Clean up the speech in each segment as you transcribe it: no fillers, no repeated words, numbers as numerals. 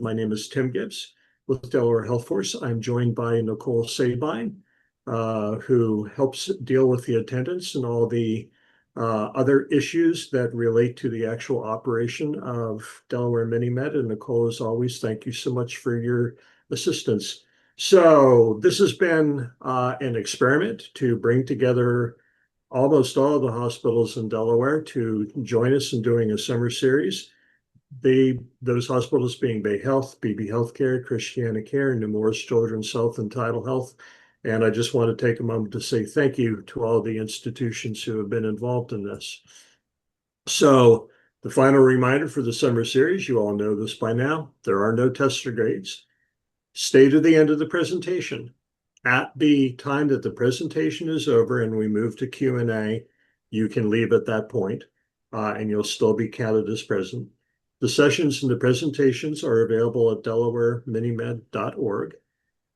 My name is Tim Gibbs with Delaware Health Force. I'm joined by Nicole Sabine, who helps deal with the attendance and all the other issues that relate to the actual operation of Delaware MiniMed. And Nicole, as always, thank you so much for your assistance. So this has been an experiment to bring together almost all of the hospitals in Delaware to join us in doing a summer series. Those hospitals being Bay Health, BB Healthcare, Christiana Care, Nemours Children's Health, and Tidal Health. And I just want to take a moment to say thank you to all the institutions who have been involved in this. So the final reminder for the summer series, you all know this by now, there are no tests or grades. Stay to the end of the presentation. At the time that the presentation is over and we move to Q&A, you can leave at that point, and you'll still be counted as present. The sessions and the presentations are available at delawareminimed.org,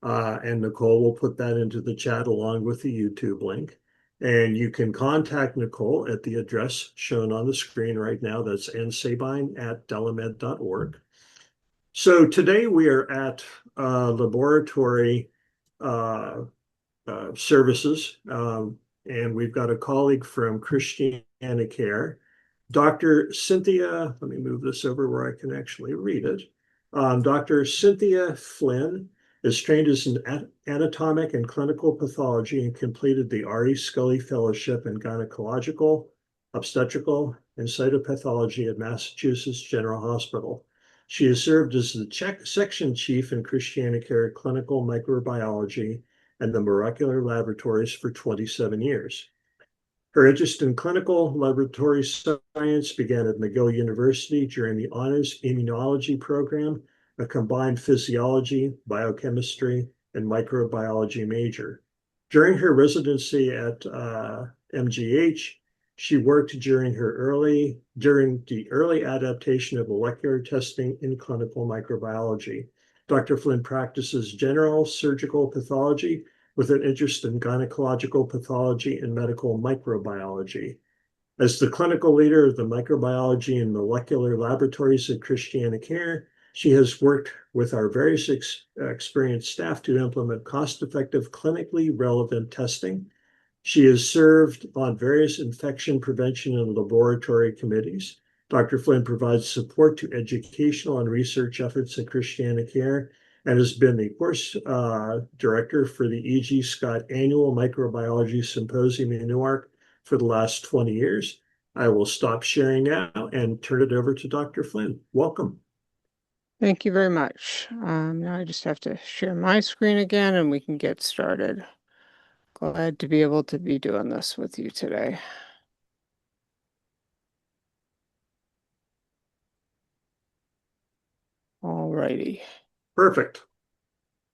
and Nicole will put that into the chat along with the YouTube link. And you can contact Nicole at the address shown on the screen right now. That's nsabine@delamed.org. So today we are at laboratory services, and we've got a colleague from Christiana Care, Dr. Cynthia. Let me move this over where I can actually read it. Dr. Cynthia Flynn is trained as an anatomic and clinical pathology and completed the R.E. Scully Fellowship in Gynecological, Obstetrical, and Cytopathology at Massachusetts General Hospital. She has served as the section chief in Christiana Care Clinical Microbiology and the molecular laboratories for 27 years. Her interest in clinical laboratory science began at McGill University during the honors immunology program, a combined physiology, biochemistry, and microbiology major. During her residency at MGH, she worked during the early adaptation of molecular testing in clinical microbiology. Dr. Flynn practices general surgical pathology with an interest in gynecological pathology and medical microbiology. As the clinical leader of the microbiology and molecular laboratories at Christiana Care, she has worked with our various experienced staff to implement cost-effective, clinically relevant testing. She has served on various infection prevention and laboratory committees. Dr. Flynn provides support to educational and research efforts at Christiana Care and has been the course director for the E.G. Scott Annual Microbiology Symposium in Newark for the last 20 years. I will stop sharing now and turn it over to Dr. Flynn. Welcome. Thank you very much. Now I just have to share my screen again and we can get started. Glad to be able to be doing this with you today. All righty. Perfect.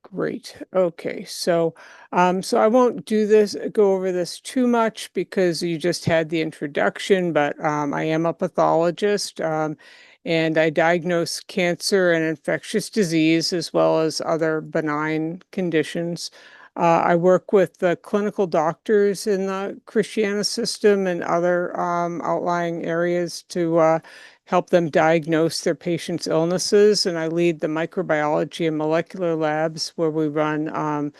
Great. Okay, so I won't go over this too much because you just had the introduction, but I am a pathologist, and I diagnose cancer and infectious disease as well as other benign conditions. I work with the clinical doctors in the Christiana system and other outlying areas to help them diagnose their patients' illnesses. And I lead the microbiology and molecular labs where we run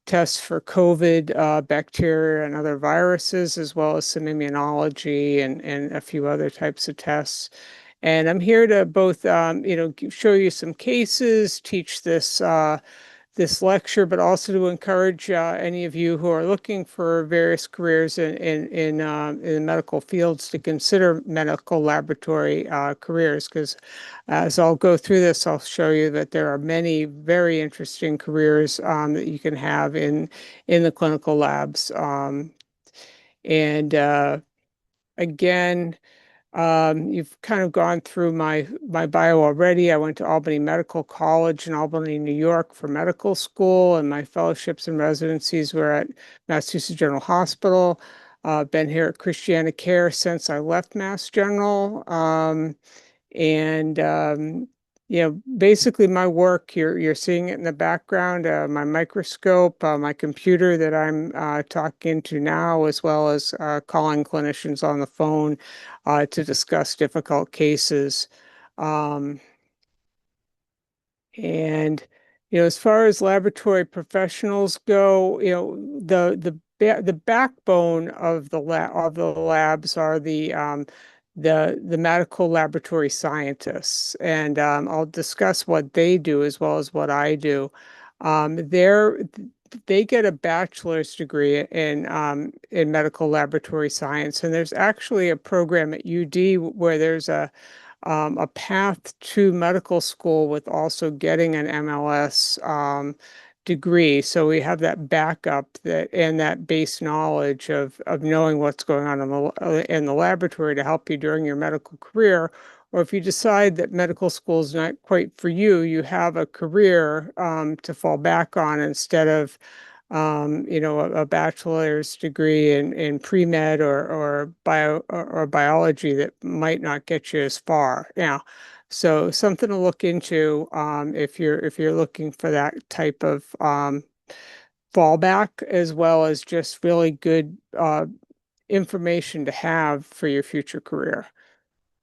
tests for COVID, bacteria, and other viruses, as well as some immunology and a few other types of tests. And I'm here to both, show you some cases, teach this lecture, but also to encourage any of you who are looking for various careers in medical fields to consider medical laboratory careers. Because as I'll go through this, I'll show you that there are many very interesting careers that you can have in the clinical labs. Again, you've kind of gone through my bio already. I went to Albany Medical College in Albany, New York for medical school, and my fellowships and residencies were at Massachusetts General Hospital. Been here at Christiana Care since I left Mass General. Basically my work, you're seeing it in the background, my microscope, my computer that I'm talking to now, as well as calling clinicians on the phone to discuss difficult cases. And, as far as laboratory professionals go, the backbone of the labs are the medical laboratory scientists, and I'll discuss what they do as well as what I do. They get a bachelor's degree in medical laboratory science, and there's actually a program at UD where there's a path to medical school with also getting an MLS degree. So we have that backup and that base knowledge of knowing what's going on in the laboratory to help you during your medical career. Or if you decide that medical school is not quite for you, you have a career to fall back on instead of a bachelor's degree in pre-med or biology that might not get you as far. Yeah. So something to look into if you're looking for that type of fallback, as well as just really good information to have for your future career.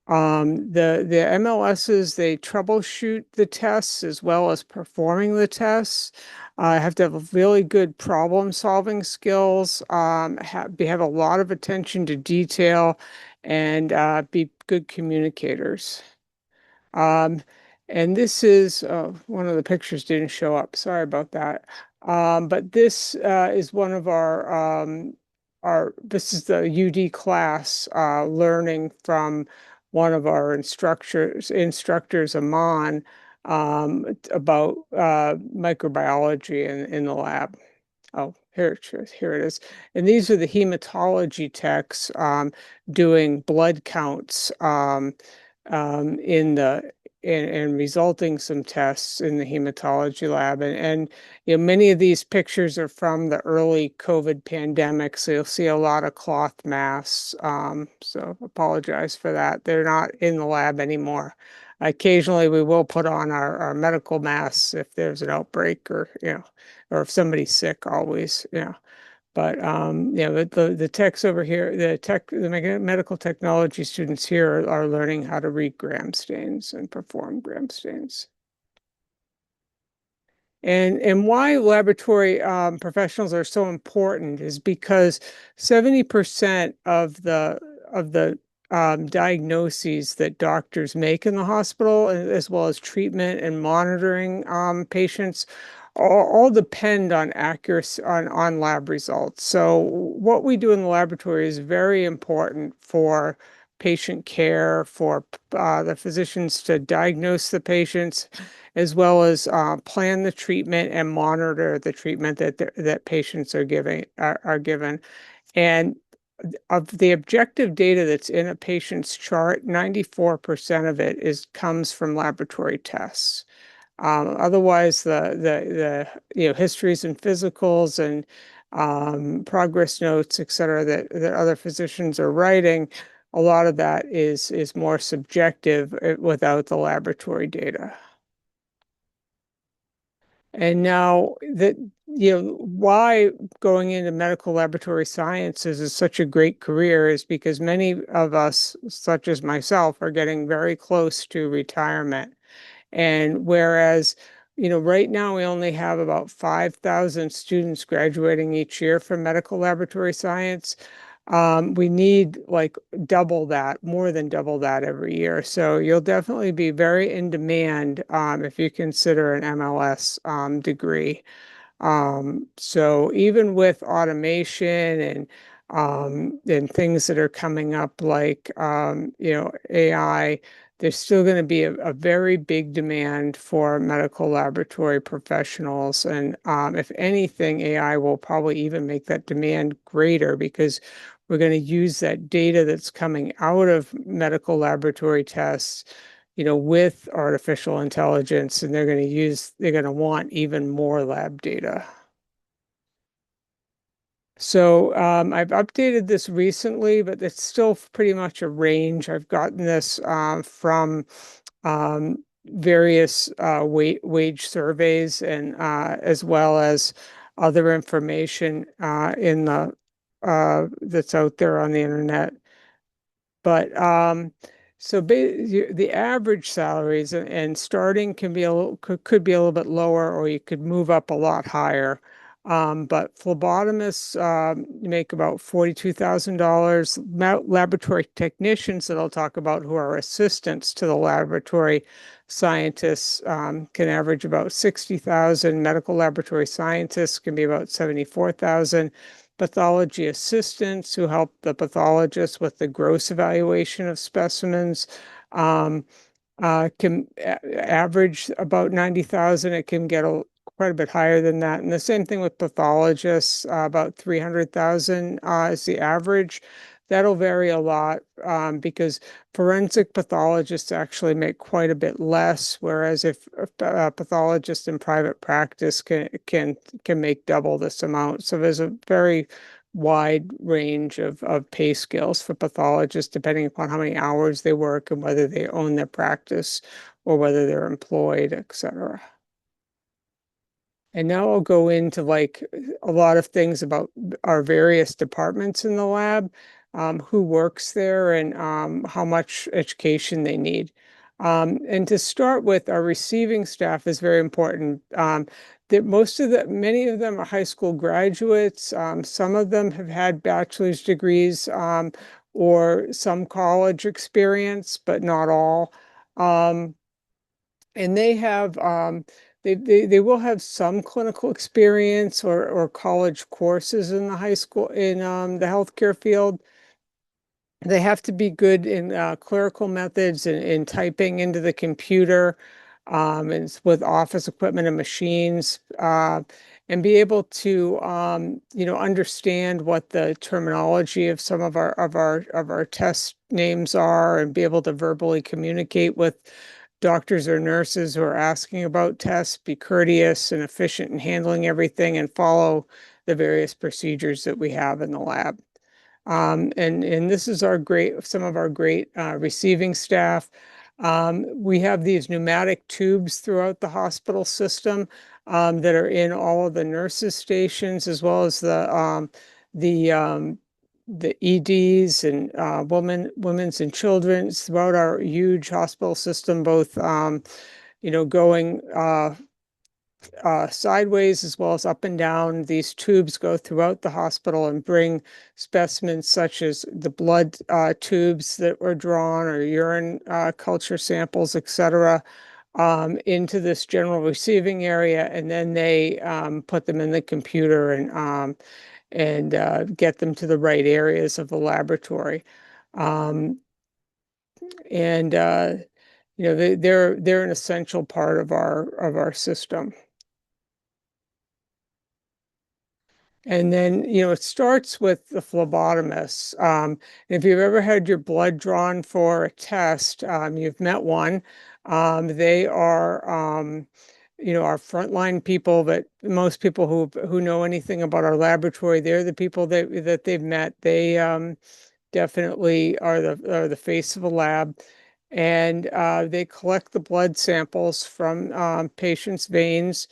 The MLSs, they troubleshoot the tests as well as performing the tests. Have to have really good problem solving skills, have a lot of attention to detail, and be good communicators. Um, and this is one of the pictures didn't show up. Sorry about that. But this is one of this is the UD class learning from one of our instructors, Aman, about microbiology in the lab. Oh, here it is. And these are the hematology techs doing blood counts in the and resulting some tests in the hematology lab. And many of these pictures are from the early COVID pandemic, so you'll see a lot of cloth masks. So apologize for that. They're not in the lab anymore. Occasionally, we will put on our medical masks if there's an outbreak or if somebody's sick, always. Yeah. But the techs over here, the medical technology students here are learning how to read gram stains and perform gram stains. And why laboratory professionals are so important is because 70% of the diagnoses that doctors make in the hospital, as well as treatment and monitoring patients, all depend on accuracy on lab results. So what we do in the laboratory is very important for patient care, for the physicians to diagnose the patients, as well as plan the treatment and monitor the treatment that patients are given. And of the objective data that's in a patient's chart, 94% of it comes from laboratory tests. Otherwise, the histories and physicals and progress notes, et cetera, that other physicians are writing, a lot of that is more subjective without the laboratory data. And now that, why going into medical laboratory sciences is such a great career is because many of us, such as myself, are getting very close to retirement. And whereas, right now we only have about 5,000 students graduating each year from medical laboratory science, we need like double that, more than double that every year. So you'll definitely be very in demand if you consider an MLS degree. So even with automation and things that are coming up like AI, there's still going to be a very big demand for medical laboratory professionals. And if anything, AI will probably even make that demand greater because we're going to use that data that's coming out of medical laboratory tests, with artificial intelligence, and they're going to want even more lab data. So I've updated this recently, but it's still pretty much a range. I've gotten this from various wage surveys and as well as other information in the that's out there on the internet. But So the average salaries and starting can be a little, could be a little bit lower, or you could move up a lot higher. But phlebotomists make about $42,000. Laboratory technicians that I'll talk about, who are assistants to the laboratory scientists, can average about 60,000. Medical laboratory scientists can be about 74,000. Pathology assistants who help the pathologist with the gross evaluation of specimens um, can average about 90,000. It can get quite a bit higher than that. And the same thing with pathologists, about 300,000 is the average. That'll vary a lot because forensic pathologists actually make quite a bit less, whereas if a pathologist in private practice can make double this amount. So there's a very wide range of pay scales for pathologists, depending upon how many hours they work and whether they own their practice or whether they're employed, etc. And now I'll go into like a lot of things about our various departments in the lab, who works there, and how much education they need. And to start with, our receiving staff is very important. Many of them are high school graduates. Some of them have had bachelor's degrees or some college experience, but not all. Um, and they will have some clinical experience or college courses in the high school in the healthcare field. They have to be good in clerical methods and in typing into the computer, and with office equipment and machines, and be able to understand what the terminology of some of our test names are, and be able to verbally communicate with doctors or nurses who are asking about tests, be courteous and efficient in handling everything, and follow the various procedures that we have in the lab. And this is some of our great receiving staff. We have these pneumatic tubes throughout the hospital system that are in all of the nurses' stations, as well as the the EDs and women's and children's throughout our huge hospital system, both going sideways as well as up and down. These tubes go throughout the hospital and bring specimens such as the blood tubes that were drawn, or urine culture samples, etc., into this general receiving area, and then they put them in the computer and get them to the right areas of the laboratory. Um, and they're an essential part of our system. And then, it starts with the phlebotomists. If you've ever had your blood drawn for a test, you've met one. They are, our frontline people, that most people who know anything about our laboratory, they're the people that they've met. They definitely are the face of the lab. And they collect the blood samples from patients' veins,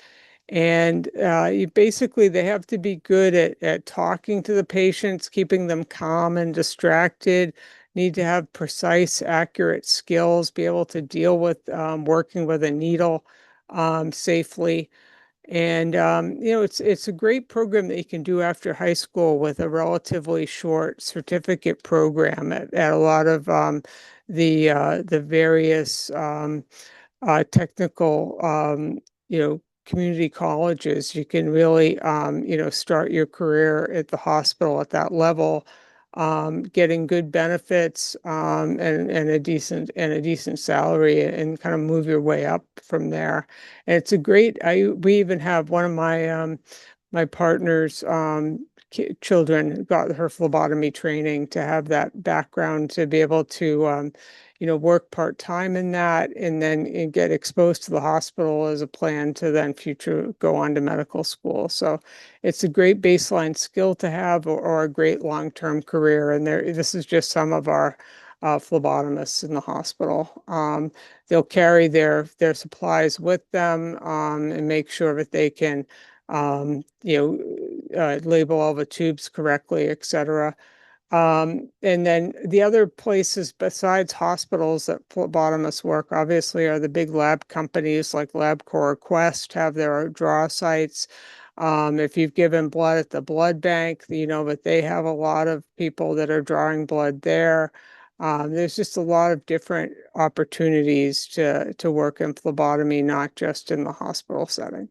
and they have to be good at talking to the patients, keeping them calm and distracted, need to have precise, accurate skills, be able to deal with working with a needle safely. And it's a great program that you can do after high school with a relatively short certificate program at a lot of the various technical community colleges. You can really start your career at the hospital at that level, getting good benefits, and a decent salary, and kind of move your way up from there. And it's a great, we even have one of my partner's children got her phlebotomy training to have that background, to be able to work part-time in that, and then get exposed to the hospital as a plan to then future go on to medical school. So it's a great baseline skill to have, or a great long-term career. And this is just some of our phlebotomists in the hospital. They'll carry their supplies with them, and make sure that they can label all the tubes correctly, etc. And then the other places besides hospitals that phlebotomists work, obviously, are the big lab companies like LabCorp or Quest have their draw sites. If you've given blood at the blood bank, you know, but they have a lot of people that are drawing blood there. There's just a lot of different opportunities to work in phlebotomy, not just in the hospital setting.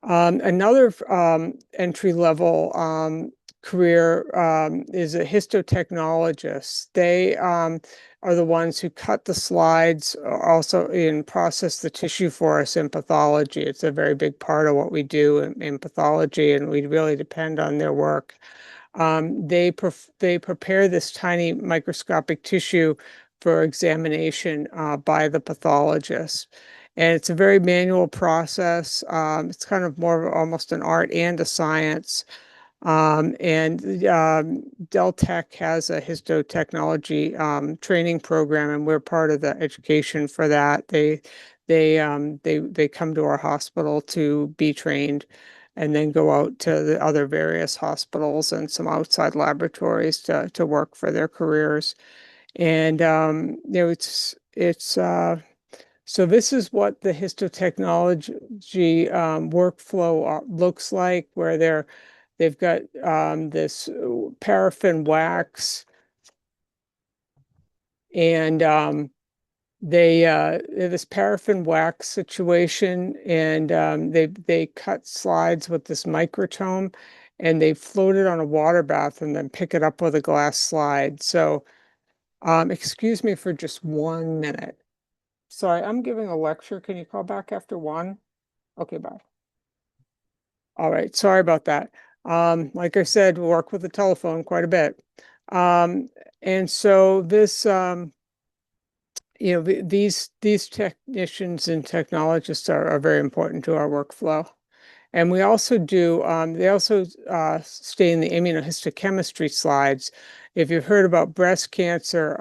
Another entry level career is a histotechnologist. They are the ones who cut the slides, also in process the tissue for us in pathology. It's a very big part of what we do in pathology, and we really depend on their work. They prepare this tiny microscopic tissue for examination by the pathologist. And it's a very manual process. It's kind of more of almost an art and a science. Dell Tech has a histotechnology training program, and we're part of the education for that. They come to our hospital to be trained, and then go out to the other various hospitals and some outside laboratories to work for their careers. And you know, so this is what the histotechnology workflow looks like, where they've got this paraffin wax, and they have this paraffin wax situation, and they cut slides with this microtome, and they float it on a water bath and then pick it up with a glass slide. So excuse me for just 1 minute. Sorry, I'm giving a lecture. Can you call back after 1? Okay, bye. All right, sorry about that. Like I said, we work with the telephone quite a bit. And so this, you know, these technicians and technologists are very important to our workflow. And we also do, they also stay in the immunohistochemistry slides. If you've heard about breast cancer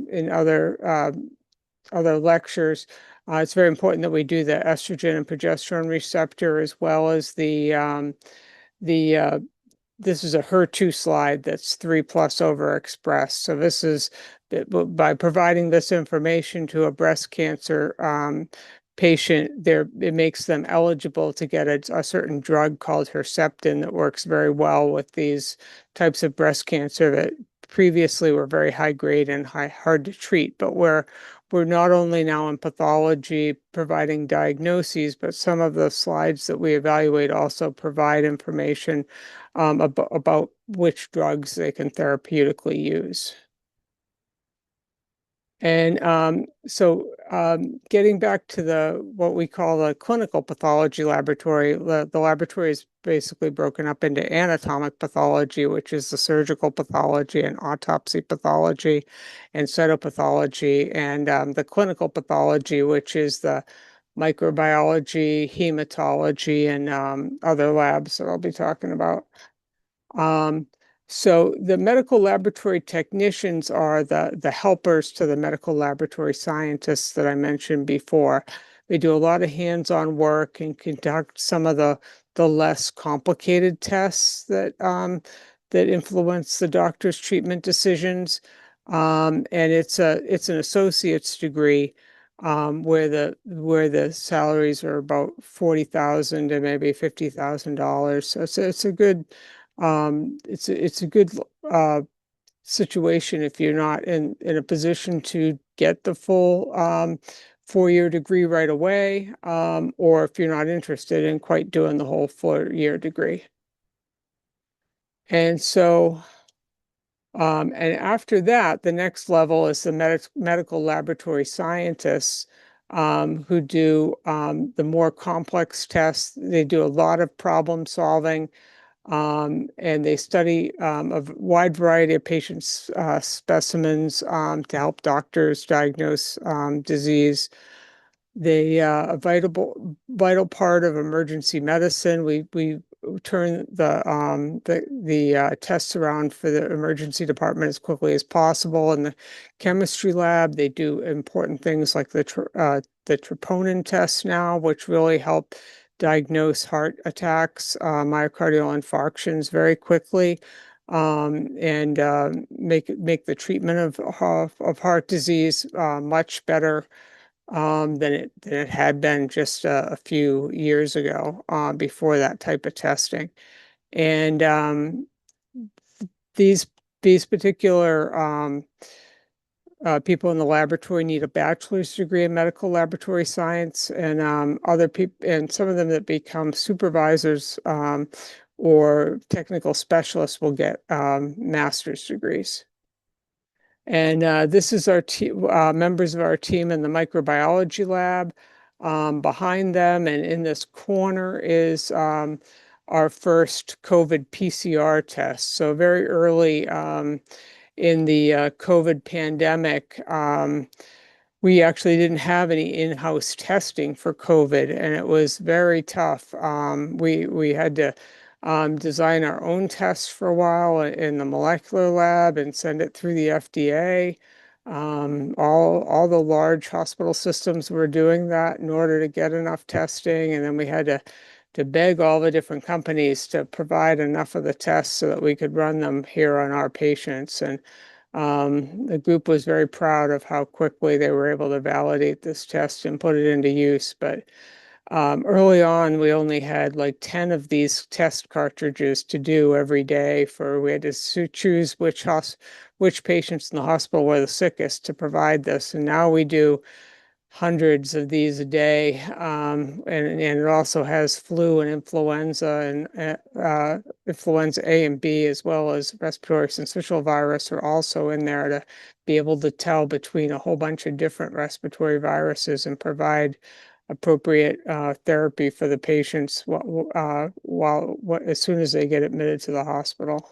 in other lectures, it's very important that we do the estrogen and progesterone receptor, as well as the this is a HER2 slide that's 3+ overexpressed. So this is by providing this information to a breast cancer patient, it makes them eligible to get a certain drug called Herceptin that works very well with these types of breast cancer that previously were very high grade and hard to treat. But we're not only now in pathology providing diagnoses, but some of the slides that we evaluate also provide information about which drugs they can therapeutically use. And getting back to what we call the clinical pathology laboratory, the laboratory is basically broken up into anatomic pathology, which is the surgical pathology, and autopsy pathology and cytopathology, and the clinical pathology, which is the microbiology, hematology, and other labs that I'll be talking about. So the medical laboratory technicians are the helpers to the medical laboratory scientists that I mentioned before. They do a lot of hands-on work and conduct some of the less complicated tests that influence the doctor's treatment decisions. And it's an associate's degree, where the salaries are about $40,000 to maybe $50,000. So it's a good it's a good situation if you're not in a position to get the full 4-year degree right away, or if you're not interested in quite doing the whole 4-year degree. And so, and after that, the next level is the medical laboratory scientists, who do the more complex tests. They do a lot of problem solving. And they study a wide variety of patients' specimens to help doctors diagnose disease. They a vital part of emergency medicine. We turn the tests around for the emergency department as quickly as possible. In the chemistry lab, they do important things like the troponin tests now, which really help diagnose heart attacks, myocardial infarctions very quickly. and make the treatment of heart disease much better than it had been just a few years ago before that type of testing. And these these particular people in the laboratory need a bachelor's degree in medical laboratory science, and other people, and some of them that become supervisors or technical specialists will get master's degrees. And this is our members of our team in the microbiology lab. Behind them and in this corner is our first COVID PCR test. So very early in the COVID pandemic, we actually didn't have any in-house testing for COVID, and it was very tough. We had to design our own tests for a while in the molecular lab and send it through the FDA. All the large hospital systems were doing that in order to get enough testing, and then we had to beg all the different companies to provide enough of the tests so that we could run them here on our patients. And the group was very proud of how quickly they were able to validate this test and put it into use. But early on, we only had like 10 of these test cartridges to do every day. We had to choose which patients in the hospital were the sickest to provide this. And now we do hundreds of these a day, and it also has flu and influenza, and influenza A and B, as well as respiratory syncytial virus, are also in there to be able to tell between a whole bunch of different respiratory viruses and provide appropriate therapy for the patients as soon as they get admitted to the hospital.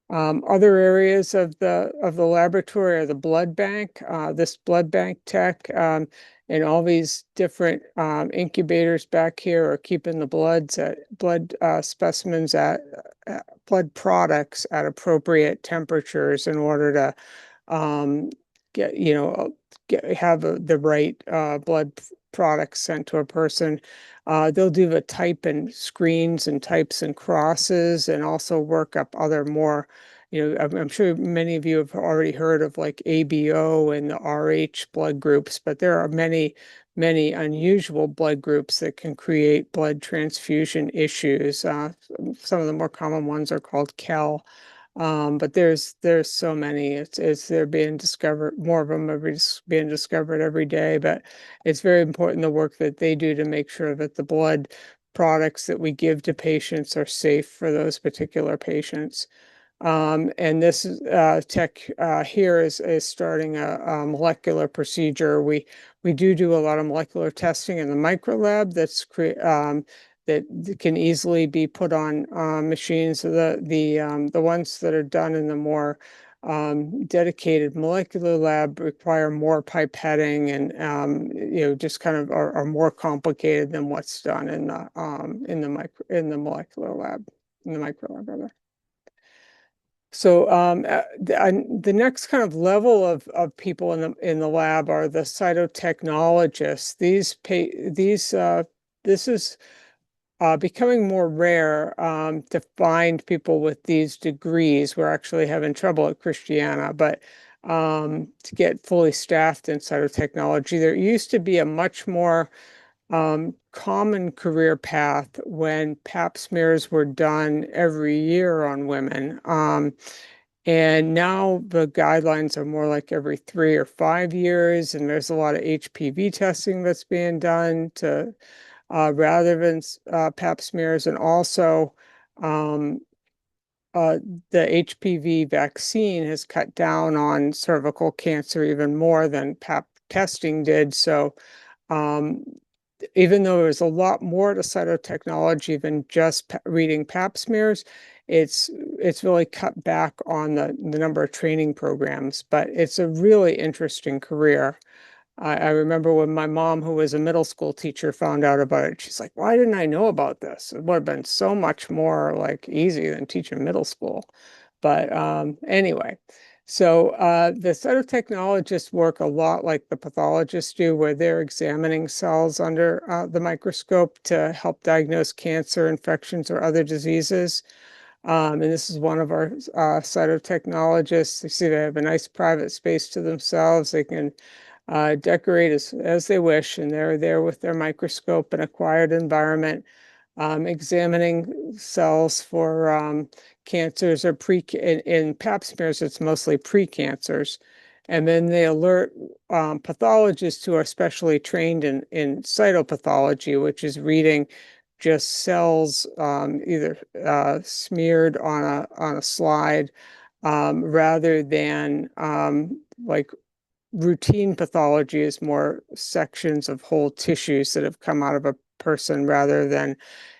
Other areas of the laboratory are the blood bank. This blood bank tech and all these different incubators back here are keeping the blood specimens blood products at appropriate temperatures in order to get have the right blood products sent to a person. They'll do the type and screens and types and crosses, and also work up other more, I'm sure many of you have already heard of like ABO and the RH blood groups, but there are many, many unusual blood groups that can create blood transfusion issues. Some of the more common ones are called KEL. But there's so many. They're being discovered. More of them are being discovered every day. But it's very important the work that they do to make sure that the blood products that we give to patients are safe for those particular patients. And this tech here is starting a molecular procedure. We do a lot of molecular testing in the micro lab that can easily be put on machines. So the ones that are done in the more dedicated molecular lab require more pipetting and just kind of are more complicated than what's done in the molecular lab, in the micro lab rather. So the next kind of level of people in the lab are the cytotechnologists. This is becoming more rare to find people with these degrees. We're actually having trouble at Christiana, but to get fully staffed in cytotechnology, there used to be a much more common career path when pap smears were done every year on women. And now the guidelines are more like every 3 or 5 years, and there's a lot of HPV testing that's being done to rather than pap smears, and also the HPV vaccine has cut down on cervical cancer even more than pap testing did. So even though there's a lot more to cytotechnology than just reading pap smears, it's really cut back on the number of training programs, but it's a really interesting career. I remember when my mom, who was a middle school teacher, found out about it. She's like, "Why didn't I know about this? It would have been so much more like easy than teaching middle school." But anyway, so the cytotechnologists work a lot like the pathologists do, where they're examining cells under the microscope to help diagnose cancer, infections, or other diseases. And this is one of our cytotechnologists. You see they have a nice private space to themselves. They can decorate as they wish, and they're there with their microscope and a quiet environment, examining cells for cancers or in pap smears, it's mostly precancers. And then they alert pathologists who are specially trained in cytopathology, which is reading just cells either smeared on a slide rather than like routine pathology is more sections of whole tissues that have come out of a person rather than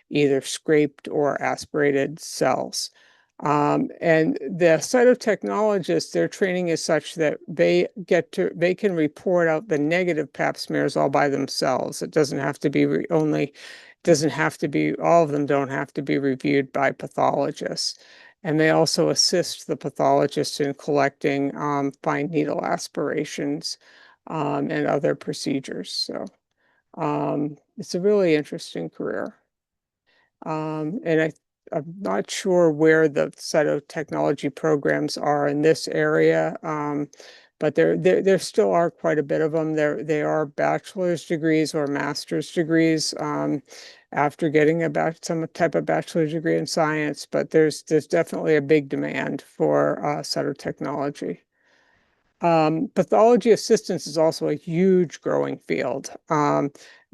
either scraped or aspirated cells. And the cytotechnologists, their training is such that they can report out the negative pap smears all by themselves. It doesn't have to be doesn't have to be, all of them don't have to be reviewed by pathologists. And they also assist the pathologist in collecting fine needle aspirations and other procedures. So it's a really interesting career. And I'm not sure where the cytotechnology programs are in this area, but there still are quite a bit of them. They are bachelor's degrees or master's degrees after getting some type of bachelor's degree in science, but there's definitely a big demand for cytotechnology. Pathology assistants is also a huge growing field.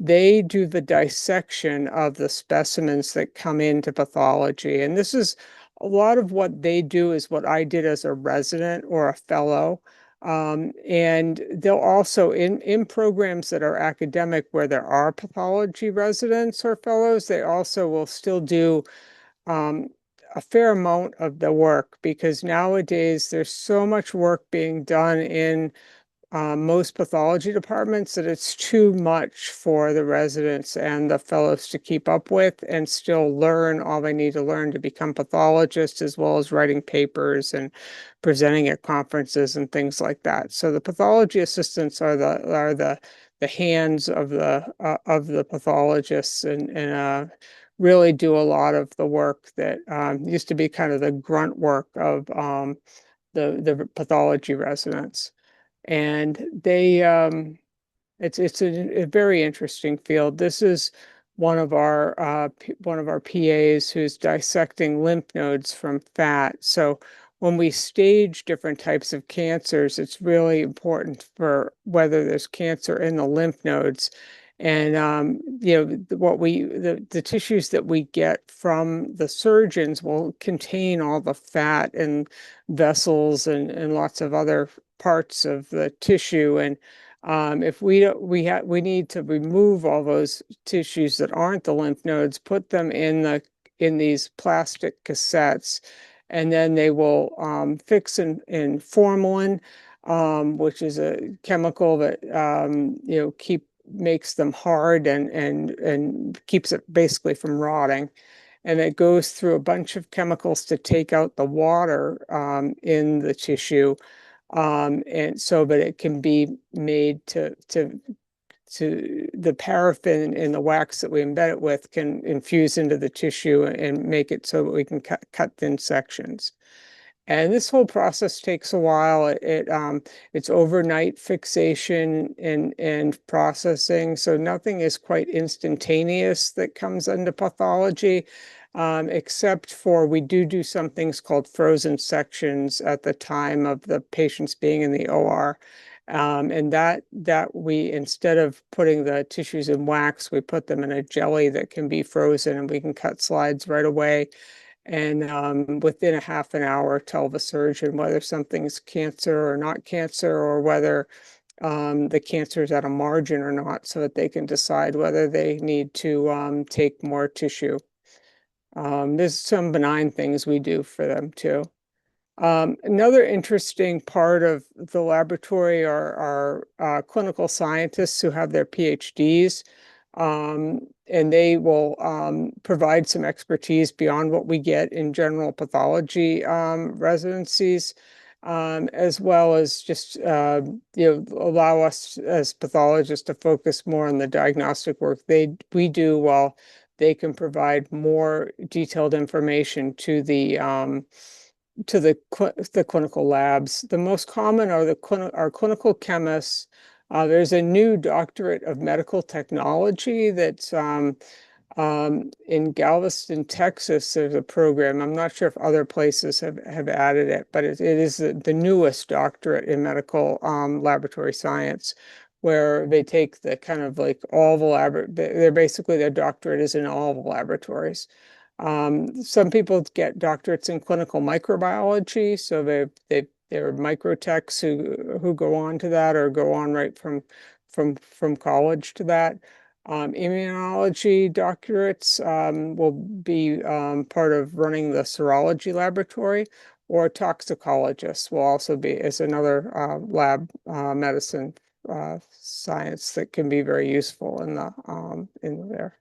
They do the dissection of the specimens that come into pathology. And this is a lot of what they do is what I did as a resident or a fellow. And they'll also, in programs that are academic where there are pathology residents or fellows, they also will still do um, a fair amount of the work because nowadays there's so much work being done in most pathology departments that it's too much for the residents and the fellows to keep up with and still learn all they need to learn to become pathologists, as well as writing papers and presenting at conferences and things like that. So the pathology assistants are the hands of the pathologists and really do a lot of the work that used to be kind of the grunt work of the pathology residents. And it's a very interesting field. This is one of our PAs who's dissecting lymph nodes from fat. So when we stage different types of cancers, it's really important for whether there's cancer in the lymph nodes. And the tissues that we get from the surgeons will contain all the fat and vessels and lots of other parts of the tissue. And if we don't, we need to remove all those tissues that aren't the lymph nodes, put them in these plastic cassettes, and then they will fix in formalin, which is a chemical that makes them hard and keeps it basically from rotting. And it goes through a bunch of chemicals to take out the water in the tissue, and so that it can be made to the paraffin and the wax that we embed it with can infuse into the tissue and make it so that we can cut thin sections. And this whole process takes a while. It's overnight fixation and processing, so nothing is quite instantaneous that comes into pathology, except for we do some things called frozen sections at the time of the patients being in the OR. And that we, instead of putting the tissues in wax, we put them in a jelly that can be frozen, and we can cut slides right away. And within a half an hour, tell the surgeon whether something's cancer or not cancer, or whether the cancer is at a margin or not, so that they can decide whether they need to take more tissue. There's some benign things we do for them too. Another interesting part of the laboratory are clinical scientists who have their PhDs, and they will provide some expertise beyond what we get in general pathology residencies, as well as just allow us as pathologists to focus more on the diagnostic work we do while they can provide more detailed information to the clinical labs. The most common are are clinical chemists. There's a new doctorate of medical technology that's in Galveston, Texas. There's a program. I'm not sure if other places have added it, but it is the newest doctorate in medical laboratory science, where they take the kind of like all the they're basically their doctorate is in all the laboratories. Some people get doctorates in clinical microbiology, so they're microtechs who go on to that or go on right from college to that. Immunology doctorates will be part of running the serology laboratory, or toxicologists will also be is another lab medicine science that can be very useful in there.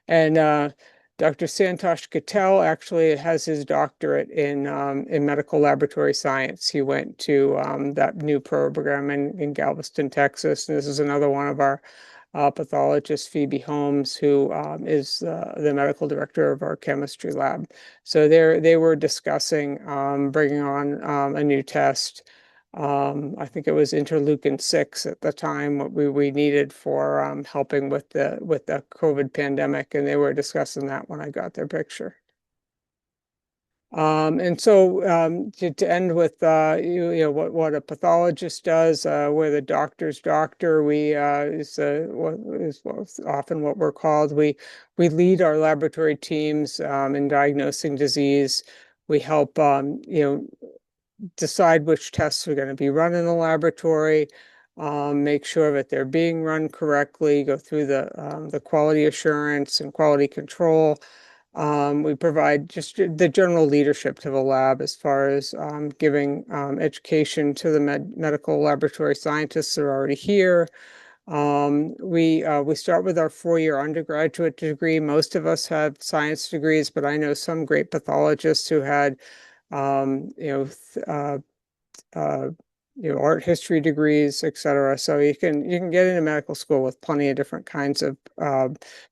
And Dr. Santosh Patel actually has his doctorate in medical laboratory science. He went to that new program in Galveston, Texas. And this is another one of our pathologist, Phoebe Holmes, who is the medical director of our chemistry lab. So they were discussing bringing on a new test. I think it was interleukin-6 at the time, what we needed for helping with the COVID pandemic, and they were discussing that when I got their picture. And so to end with you know what a pathologist does, we're the doctor's doctor. We is often what we're called. We lead our laboratory teams in diagnosing disease. We help you know decide which tests are going to be run in the laboratory, make sure that they're being run correctly, go through the quality assurance and quality control. We provide just the general leadership to the lab as far as giving education to the medical laboratory scientists that are already here. We start with our 4-year undergraduate degree. Most of us have science degrees, but I know some great pathologists who had you know, uh, art history degrees, etc. So you can get into medical school with plenty of different kinds of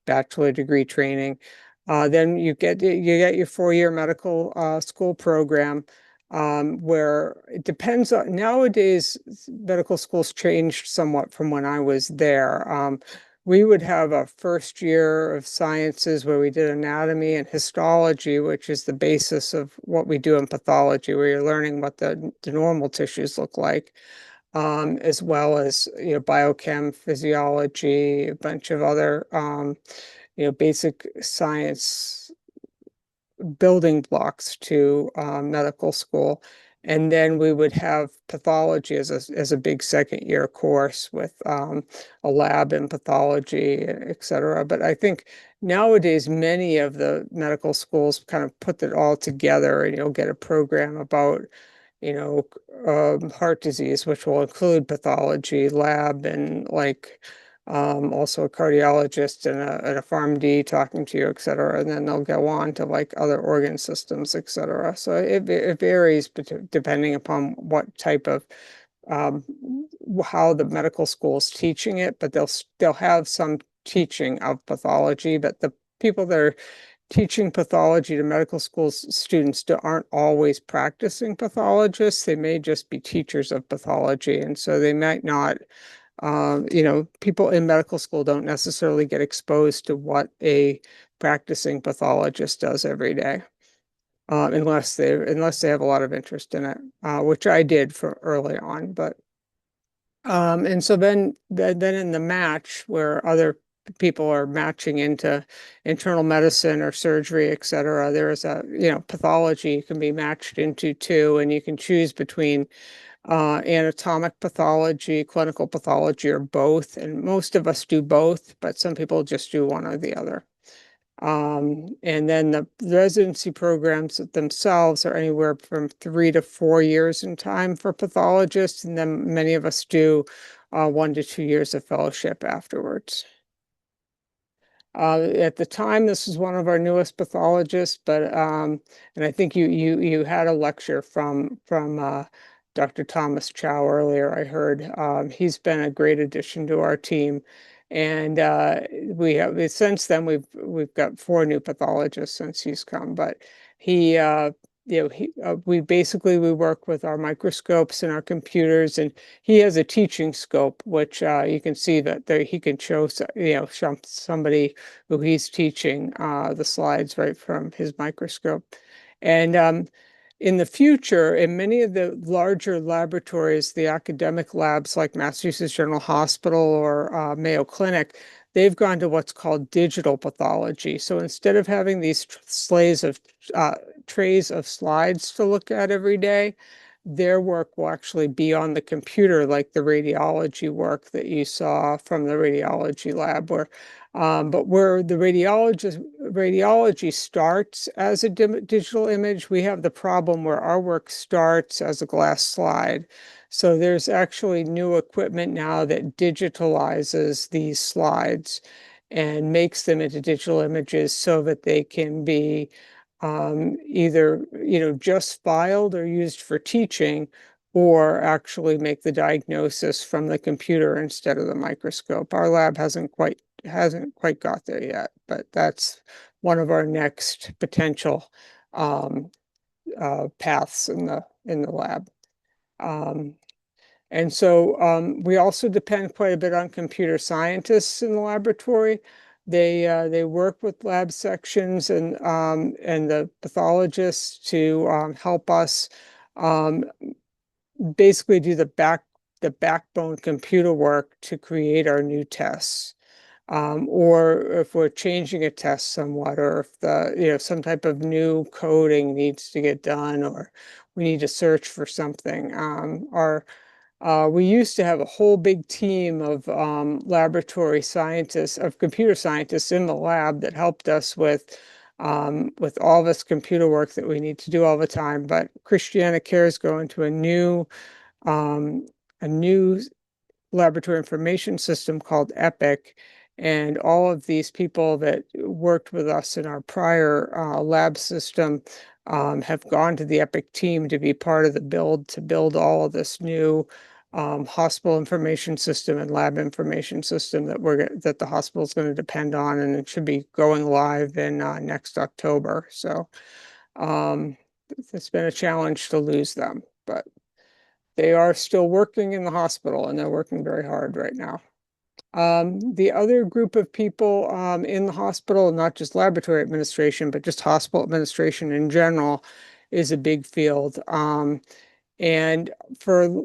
bachelor degree training. Then you get your 4-year medical school program, where it depends on nowadays medical schools changed somewhat from when I was there. We would have a first year of sciences where we did anatomy and histology, which is the basis of what we do in pathology, where you're learning what the normal tissues look like, as well as biochem, physiology, a bunch of other basic science building blocks to medical school. And then we would have pathology as a big second year course with a lab in pathology, et cetera. But I think nowadays many of the medical schools kind of put it all together, and you'll get a program about heart disease, which will include pathology, lab, and like also a cardiologist and a PharmD talking to you, et cetera. And then they'll go on to like other organ systems, et cetera. So it varies depending upon what type of how the medical school is teaching it, but they'll have some teaching of pathology, but the people that are teaching pathology to medical school students aren't always practicing pathologists. They may just be teachers of pathology. And so they might not, people in medical school don't necessarily get exposed to what a practicing pathologist does every day, unless they have a lot of interest in it, which I did for early on. But and so then in the match where other people are matching into internal medicine or surgery, et cetera, there is pathology you can be matched into too, and you can choose between anatomic pathology, clinical pathology, or both. And most of us do both, but some people just do one or the other. And then the residency programs themselves are anywhere from 3 to 4 years in time for pathologists, and then many of us do 1 to 2 years of fellowship afterwards. At the time, this was one of our newest pathologists, but and I think you had a lecture from Dr. Thomas Chow earlier, I heard. He's been a great addition to our team. And since then we've got 4 new pathologists since he's come. But he we work with our microscopes and our computers, and he has a teaching scope, which you can see that there he can show somebody who he's teaching the slides right from his microscope. And in the future, in many of the larger laboratories, the academic labs like Massachusetts General Hospital or Mayo Clinic, they've gone to what's called digital pathology. So instead of having these trays of slides to look at every day, their work will actually be on the computer, like the radiology work that you saw from the radiology lab, but where the radiology starts as a digital image, we have the problem where our work starts as a glass slide. So there's actually new equipment now that digitalizes these slides and makes them into digital images so that they can be either just filed or used for teaching, or actually make the diagnosis from the computer instead of the microscope. Our lab hasn't quite got there yet, but that's one of our next potential paths in the lab. And so we also depend quite a bit on computer scientists in the laboratory. They work with lab sections and the pathologists to help us um, basically do the backbone computer work to create our new tests. Or if we're changing a test somewhat, or if some type of new coding needs to get done, or we need to search for something. We used to have a whole big team of laboratory scientists, of computer scientists in the lab that helped us with all this computer work that we need to do all the time. But Christiana Care is going to um, a new laboratory information system called EPIC. And all of these people that worked with us in our prior lab system have gone to the EPIC team to be part of the build to build all of this new hospital information system and lab information system that the hospital is going to depend on, and it should be going live in next October. So it's been a challenge to lose them, but they are still working in the hospital, and they're working very hard right now. The other group of people in the hospital, not just laboratory administration, but just hospital administration in general, is a big field. And for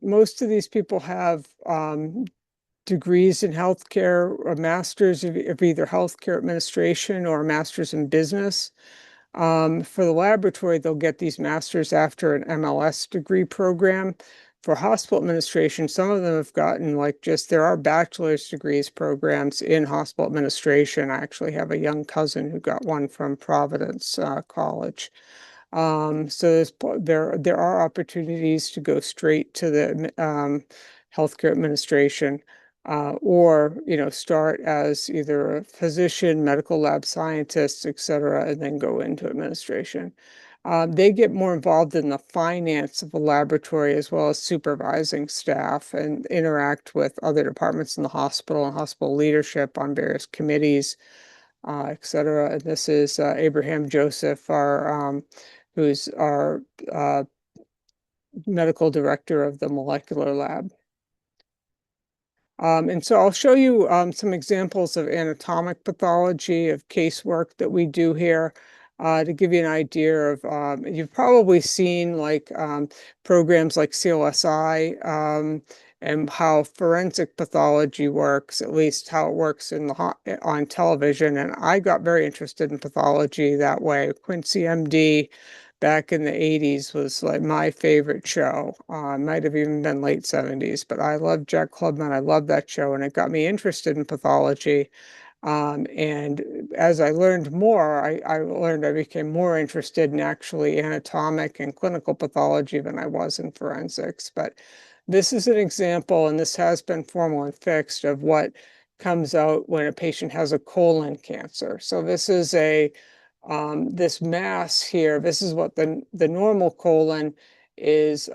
most of these people have degrees in healthcare, a master's of either healthcare administration or a master's in business. For the laboratory, they'll get these masters after an MLS degree program. For hospital administration, some of them have gotten there are bachelor's degrees programs in hospital administration. I actually have a young cousin who got one from Providence College. So there are opportunities to go straight to the healthcare administration, or start as either a physician, medical lab scientist, et cetera, and then go into administration. They get more involved in the finance of the laboratory as well as supervising staff and interact with other departments in the hospital and hospital leadership on various committees, et cetera. And this is Abraham Joseph, who's our medical director of the molecular lab. And so I'll show you some examples of anatomic pathology of casework that we do here to give you an idea of, you've probably seen programs like CLSI and how forensic pathology works, at least how it works on television. And I got very interested in pathology that way. Quincy MD back in the 80s was like my favorite show. Might have even been late 70s, but I loved Jack Klugman. I loved that show, and it got me interested in pathology. And as I learned more, I became more interested in actually anatomic and clinical pathology than I was in forensics. But this is an example, and this has been formalin fixed, of what comes out when a patient has a colon cancer. So this is this mass here. This is what the normal colon is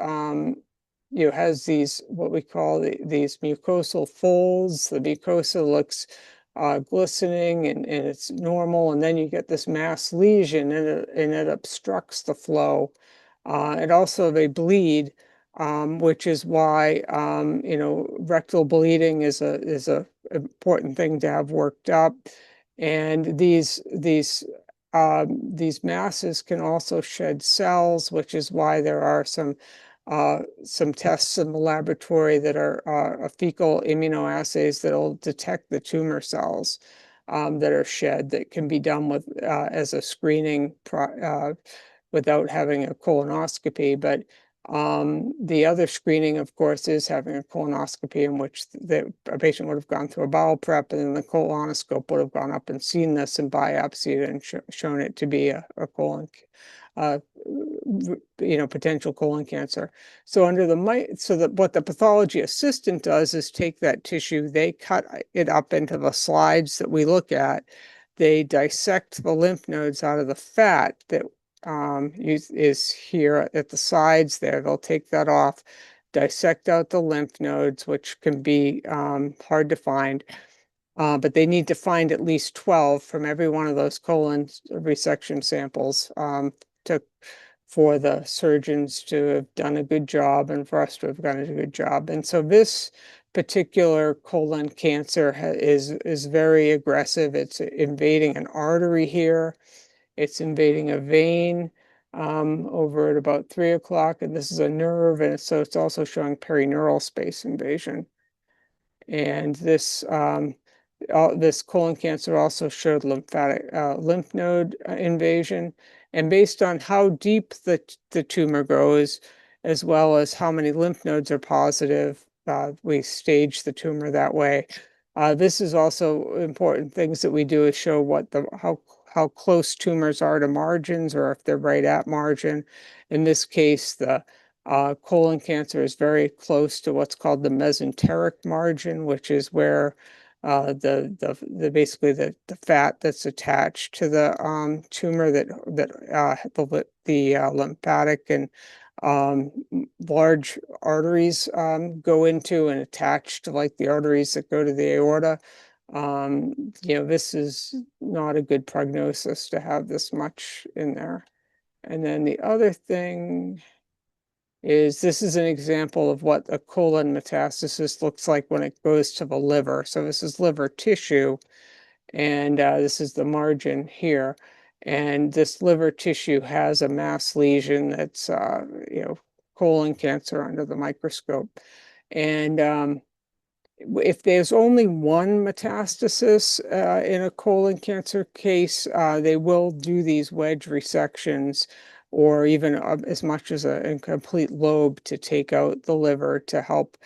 has these, what we call these mucosal folds. The mucosa looks glistening and it's normal, and then you get this mass lesion and it obstructs the flow. And also they bleed, which is why rectal bleeding is a important thing to have worked up. And these masses can also shed cells, which is why there are some tests in the laboratory that are fecal immunoassays that'll detect the tumor cells that are shed, that can be done with as a screening without having a colonoscopy. But the other screening, of course, is having a colonoscopy, in which a patient would have gone through a bowel prep, and then the colonoscope would have gone up and seen this and biopsied it and shown it to be a colon, potential colon cancer. So what the pathology assistant does is take that tissue, they cut it up into the slides that we look at. They dissect the lymph nodes out of the fat that is here at the sides there. They'll take that off, dissect out the lymph nodes, which can be hard to find. But they need to find at least 12 from every one of those colon resection samples for the surgeons to have done a good job and for us to have done a good job. And so this particular colon cancer is very aggressive. It's invading an artery here. It's invading a vein over at about 3 o'clock, and this is a nerve, and so it's also showing perineural space invasion. And this colon cancer also showed lymph node invasion. And based on how deep the tumor goes, as well as how many lymph nodes are positive, we stage the tumor that way. This is also important things that we do, is show how close tumors are to margins, or if they're right at margin. In this case, the colon cancer is very close to what's called the mesenteric margin, which is where basically the fat that's attached to the tumor that the lymphatic and large arteries go into and attach to, like the arteries that go to the aorta. This is not a good prognosis to have this much in there. And then the other thing is, this is an example of what a colon metastasis looks like when it goes to the liver. So this is liver tissue, and this is the margin here. And this liver tissue has a mass lesion that's, colon cancer under the microscope. And if there's only one metastasis in a colon cancer case, they will do these wedge resections, or even as much as a incomplete lobe, to take out the liver to help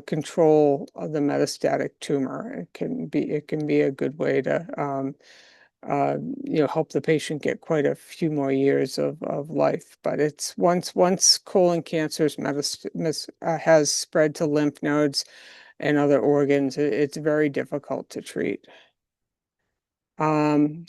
control the metastatic tumor. It can be a good way to help the patient get quite a few more years of life. But it's once colon cancer has spread to lymph nodes and other organs, it's very difficult to treat. And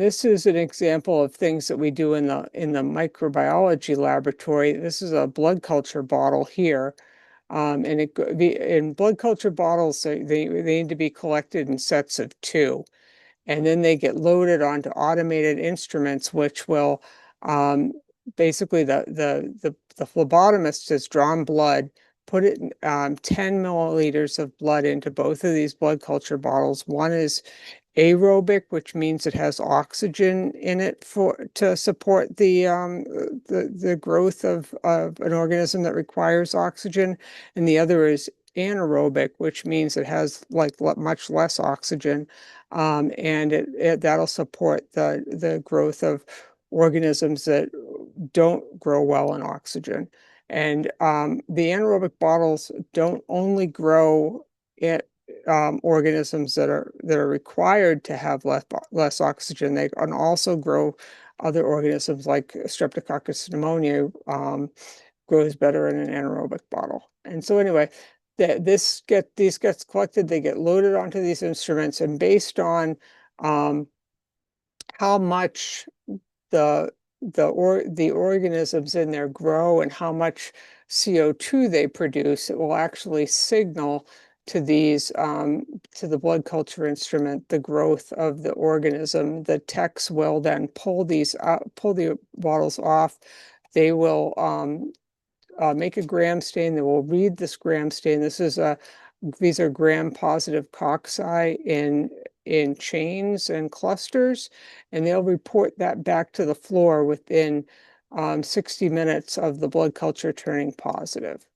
this is an example of things that we do in the microbiology laboratory. This is a blood culture bottle here. And in blood culture bottles, they need to be collected in sets of 2. And then they get loaded onto automated instruments, which will basically the phlebotomist has drawn blood, put it 10 milliliters of blood into both of these blood culture bottles. One is aerobic, which means it has oxygen in it to support the growth of an organism that requires oxygen, and the other is anaerobic, which means it has much less oxygen, and that'll support the growth of organisms that don't grow well in oxygen. And the anaerobic bottles don't only grow it organisms that are required to have less oxygen. They can also grow other organisms, like Streptococcus pneumonia grows better in an anaerobic bottle. And so anyway, these gets collected, they get loaded onto these instruments, and based on how much the the organisms in there grow and how much CO2 they produce, it will actually signal to these to the blood culture instrument the growth of the organism. The techs will then pull the bottles off. They will make a gram stain. They will read this gram stain. These are gram-positive cocci in chains and clusters, and they'll report that back to the floor within 60 minutes of the blood culture turning positive.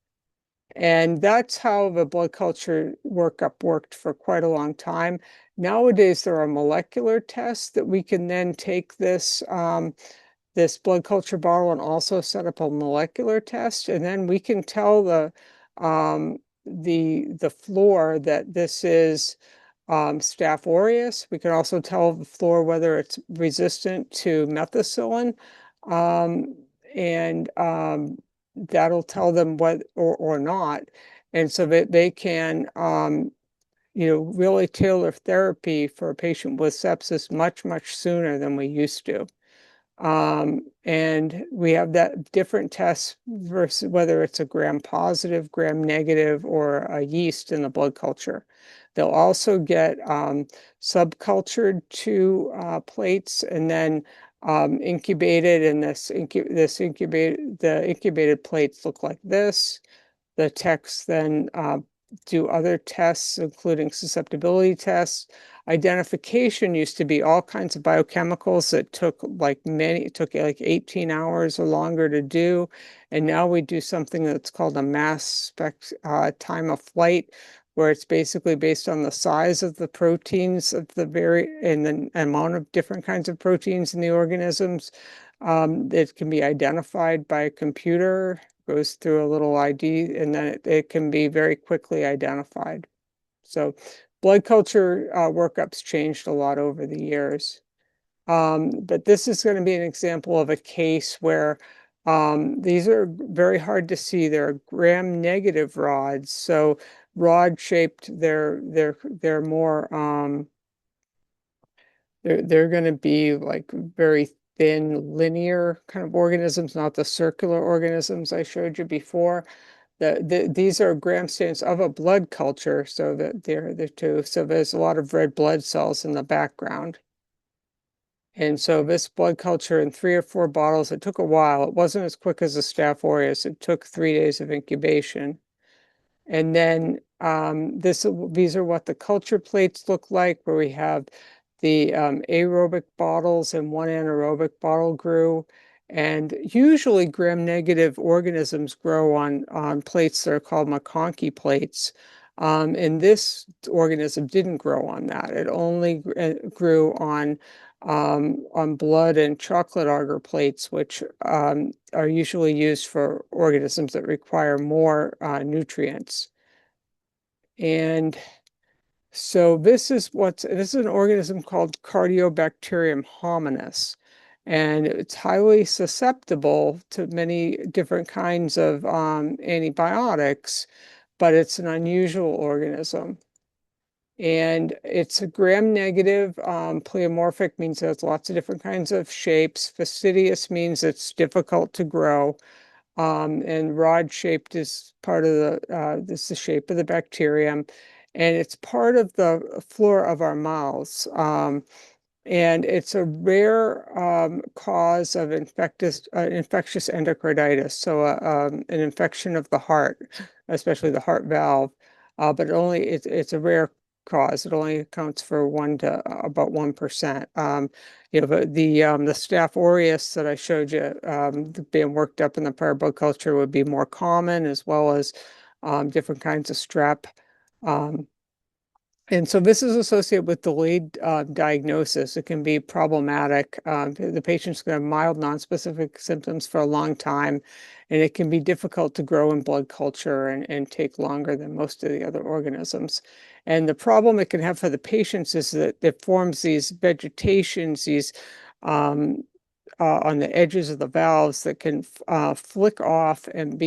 And that's how the blood culture workup worked for quite a long time. Nowadays, there are molecular tests that we can then take this blood culture bottle and also set up a molecular test, and then we can tell the floor that this is Staph aureus. We can also tell the floor whether it's resistant to methicillin, and that'll tell them what or not, and so that they can really tailor therapy for a patient with sepsis much sooner than we used to. And we have that different tests versus whether it's a gram positive, gram negative, or a yeast in the blood culture. They'll also get subcultured to plates and then incubated, and the incubated plates look like this. The techs then do other tests, including susceptibility tests. Identification used to be all kinds of biochemicals that took like 18 hours or longer to do. And now we do something that's called a mass spec time of flight, where it's basically based on the size of the proteins and the amount of different kinds of proteins in the organisms. It can be identified by a computer, goes through a little ID, and then it can be very quickly identified. So blood culture workups changed a lot over the years. But this is going to be an example of a case where these are very hard to see. They're gram-negative rods, so rod-shaped. They're more they're going to be like very thin, linear kind of organisms, not the circular organisms I showed you before. These are gram stains of a blood culture, so that they're too. So there's a lot of red blood cells in the background. And so this blood culture in 3 or 4 bottles, it took a while. It wasn't as quick as the Staph aureus. It took 3 days of incubation. And then these are what the culture plates look like, where we have the aerobic bottles and one anaerobic bottle grew. And usually gram-negative organisms grow on plates that are called McConkey plates. And this organism didn't grow on that. It only grew on blood and chocolate agar plates, which are usually used for organisms that require more nutrients. And so this is an organism called Cardiobacterium hominis, and it's highly susceptible to many different kinds of antibiotics, but it's an unusual organism. And it's a gram-negative. Pleomorphic means it has lots of different kinds of shapes. Fastidious means it's difficult to grow. And rod-shaped is part of this is the shape of the bacterium. And it's part of the flora of our mouths. And it's a rare cause of infectious endocarditis, so an infection of the heart, especially the heart valve. But it's a rare cause. It only accounts for about 1%. The Staph aureus that I showed you being worked up in the prior blood culture would be more common, as well as different kinds of strep. And so this is associated with delayed diagnosis. It can be problematic. The patient's going to have mild nonspecific symptoms for a long time, and it can be difficult to grow in blood culture and take longer than most of the other organisms. And the problem it can have for the patients is that it forms these vegetations, these on the edges of the valves that can flick off and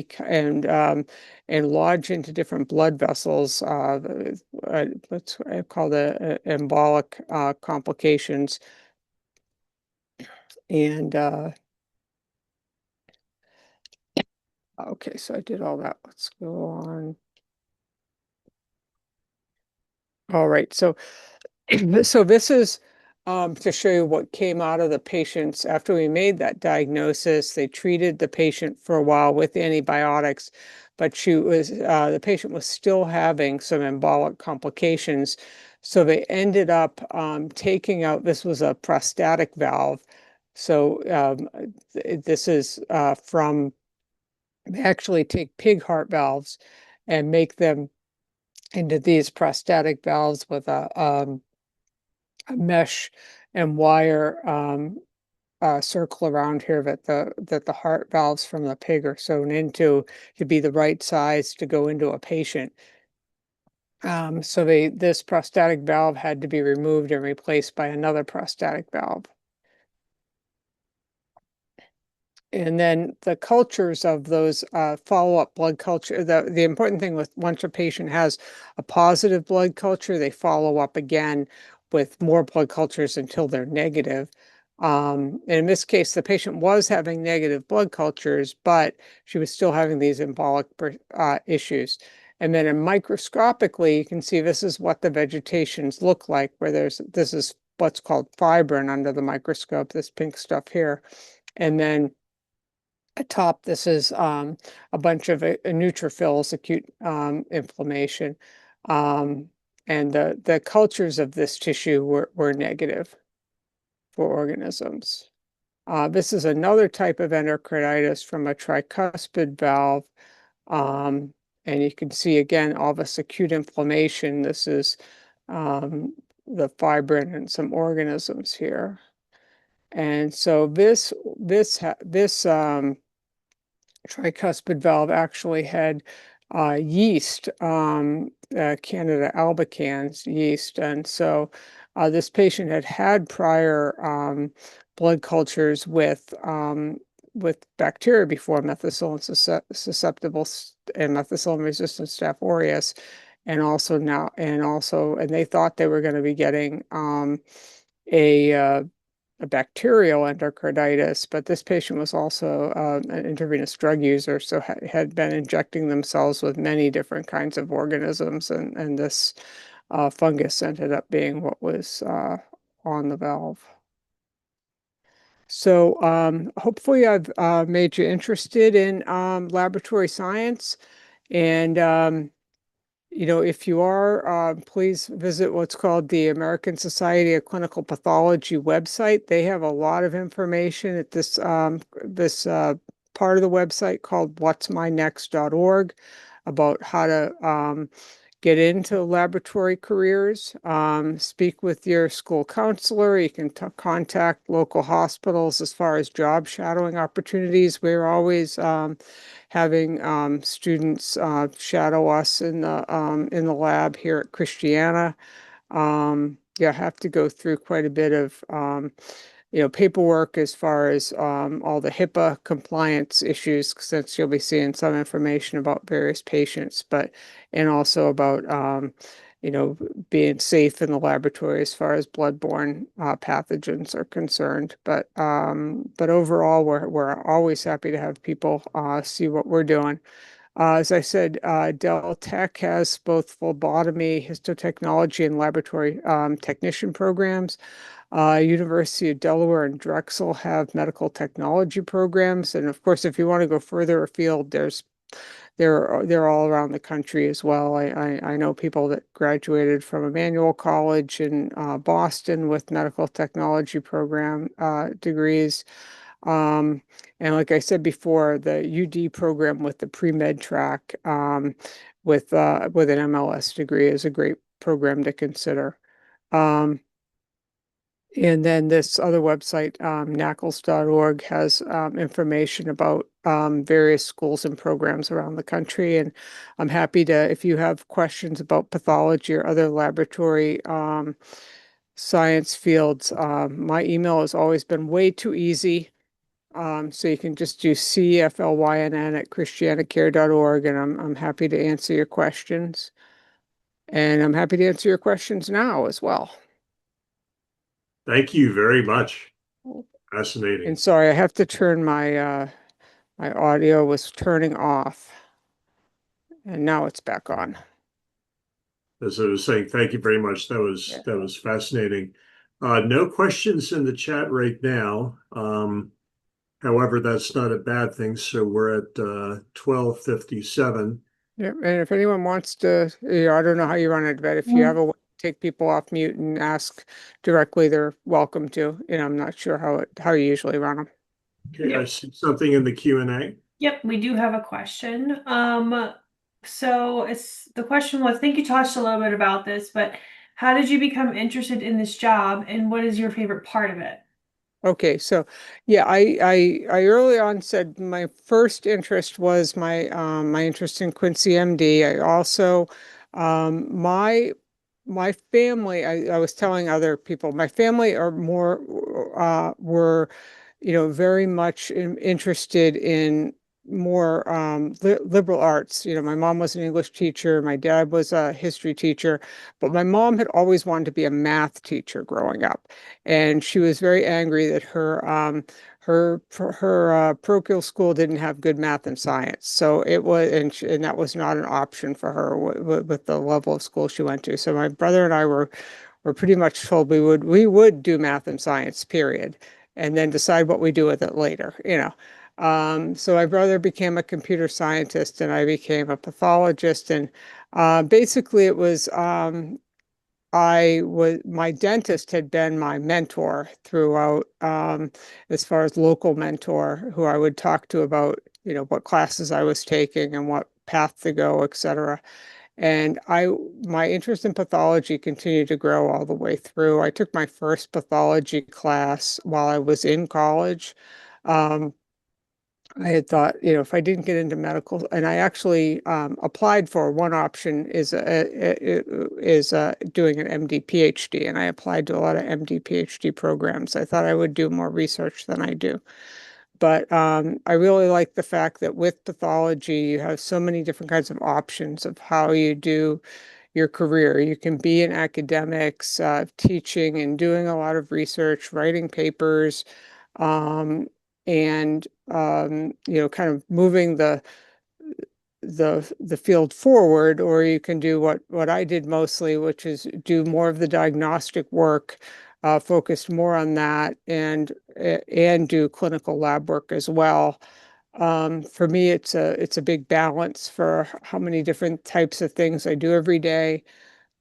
lodge into different blood vessels. What's called embolic complications. And Okay, so I did all that. Let's go on. All right, so so this is to show you what came out of the patients after we made that diagnosis. They treated the patient for a while with antibiotics, but the patient was still having some embolic complications. So they ended up taking out, this was a prostatic valve. So this is from, they actually take pig heart valves and make them into these prostatic valves with a mesh and wire circle around here that the heart valves from the pig are sewn into to be the right size to go into a patient. So this prostatic valve had to be removed and replaced by another prostatic valve. And then the cultures of those follow-up blood culture, the important thing with once a patient has a positive blood culture, they follow up again with more blood cultures until they're negative. And in this case, the patient was having negative blood cultures, but she was still having these embolic issues. And then microscopically, you can see this is what the vegetations look like, where this is what's called fibrin under the microscope, this pink stuff here. And then atop, this is a bunch of neutrophils, acute inflammation. Um, and the cultures of this tissue were negative for organisms. This is another type of endocarditis from a tricuspid valve. And you can see again all this acute inflammation. This is the fibrin and some organisms here. And so this tricuspid valve actually had yeast, Candida albicans yeast. And so this patient had had prior blood cultures with bacteria before, methicillin susceptible and methicillin resistant Staph aureus. And also and they thought they were going to be getting a a bacterial endocarditis, but this patient was also an intravenous drug user, so had been injecting themselves with many different kinds of organisms, and this fungus ended up being what was on the valve. So hopefully I've made you interested in laboratory science, and if you are, please visit what's called the American Society of Clinical Pathology website. They have a lot of information at this part of the website called whatsmynext.org about how to get into laboratory careers. Speak with your school counselor. You can contact local hospitals as far as job shadowing opportunities. We're always having students shadow us in the lab here at Christiana. You have to go through quite a bit of paperwork as far as all the HIPAA compliance issues, since you'll be seeing some information about various patients, and also about being safe in the laboratory as far as bloodborne pathogens are concerned. But overall, we're always happy to have people see what we're doing. As I said, Dell Tech has both phlebotomy, histotechnology, and laboratory technician programs. University of Delaware and Drexel have medical technology programs. And of course, if you want to go further afield, they're all around the country as well. I know people that graduated from Emmanuel College in Boston with medical technology program degrees. And like I said before, the UD program with the pre-med track with an MLS degree is a great program to consider. And then this other website, NACLS.org, has information about various schools and programs around the country. And I'm happy to, if you have questions about pathology or other laboratory science fields, my email has always been way too easy. So you can just do cflynn@christianacare.org, and I'm happy to answer your questions. And I'm happy to answer your questions now as well. Thank you very much. And Fascinating. sorry, I have to turn my My audio was turning off and now it's back on. As I was saying, thank you very much. Yeah. That was fascinating. No questions in the chat right now. However, that's not a bad thing. So we're at 12:57. Yeah, and if anyone wants to, I don't know how you run it, but if you have a way to take people off mute and ask directly, they're welcome to. I'm not sure how you usually run them. Okay, I see something in the Q&A. Yep, we do have a question. So the question was, I think you touched a little bit about this, but how did you become interested in this job and what is your favorite part of it? Okay, so yeah, I early on said my first interest was my interest in Quincy MD. I also my family, I was telling other people, my family are more were very much interested in more liberal arts. My mom was an English teacher, my dad was a history teacher, but my mom had always wanted to be a math teacher growing up, and she was very angry that her parochial school didn't have good math and science. So it was, and that was not an option for her with the level of school she went to. So my brother and I were pretty much told we would do math and science, period, and then decide what we do with it later. So my brother became a computer scientist and I became a pathologist. And basically it was my dentist had been my mentor throughout, as far as local mentor, who I would talk to about, what classes I was taking and what path to go, etc. And my interest in pathology continued to grow all the way through. I took my first pathology class while I was in college. Um, I had thought, if I didn't get into medical, and I actually applied for one option is doing an MD PhD, and I applied to a lot of MD PhD programs. I thought I would do more research than I do. But I really like the fact that with pathology, you have so many different kinds of options of how you do your career. You can be in academics, teaching and doing a lot of research, writing papers, um, and kind of moving the field forward, or you can do what I did mostly, which is do more of the diagnostic work, focused more on that, and do clinical lab work as well. For me, it's a big balance for how many different types of things I do every day.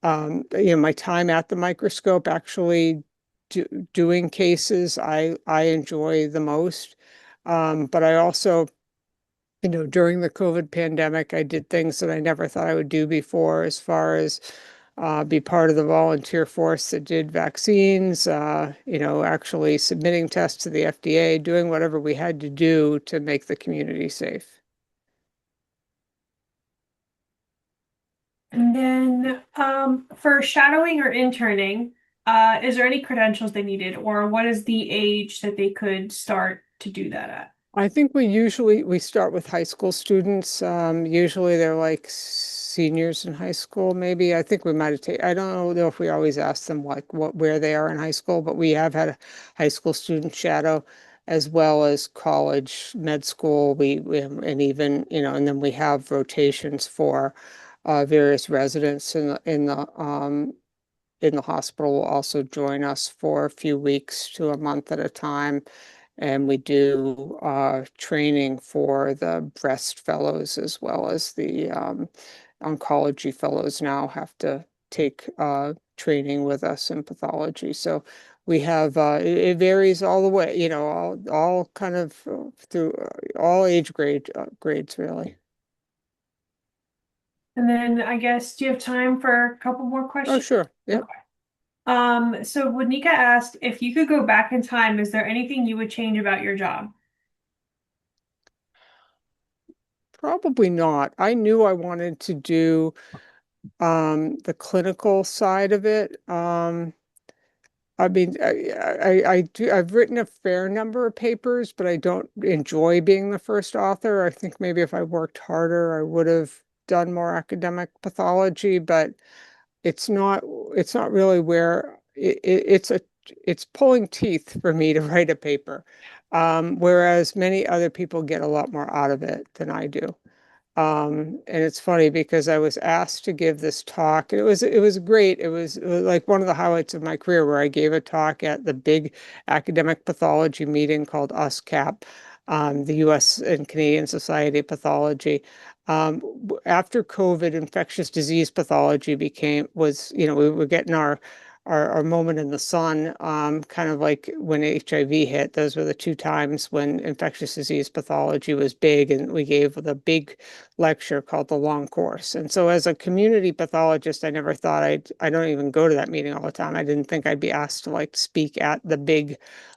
My time at the microscope, actually doing cases, I enjoy the most. But I also, during the COVID pandemic, I did things that I never thought I would do before, as far as be part of the volunteer force that did vaccines, actually submitting tests to the FDA, doing whatever we had to do to make the community safe. And then for shadowing or interning, is there any credentials they needed, or what is the age that they could start to do that at? I think we start with high school students. Usually they're like seniors in high school, maybe. I think we might have taken, I don't know if we always ask them like where they are in high school, but we have had a high school student shadow as well as college, med school. And even, and then we have rotations for various residents in the hospital will also join us for a few weeks to a month at a time. And we do training for the breast fellows as well as the oncology fellows now have to take training with us in pathology. So we have, it varies all the way, all kind of through all age grades, really. And then I guess, do you have time for a couple more Oh, questions? sure. Yep. Okay. So Wanika asked, if you could go back in time, is there anything you would change about your job? Probably not. I knew I wanted to do the clinical side of it. I mean, I've written a fair number of papers, but I don't enjoy being the first author. I think maybe if I worked harder, I would have done more academic pathology, but it's not it's not really where it's pulling teeth for me to write a paper. whereas many other people get a lot more out of it than I do. And it's funny because I was asked to give this talk. It was great. It was like one of the highlights of my career where I gave a talk at the big academic pathology meeting called USCAP, the U.S. and Canadian Society of Pathology. After COVID, infectious disease pathology we were getting our moment in the sun, kind of like when HIV hit. Those were the two times when infectious disease pathology was big, and we gave the big lecture called the long course. And so as a community pathologist, I never thought I don't even go to that meeting all the time. I didn't think I'd be asked to like speak at the big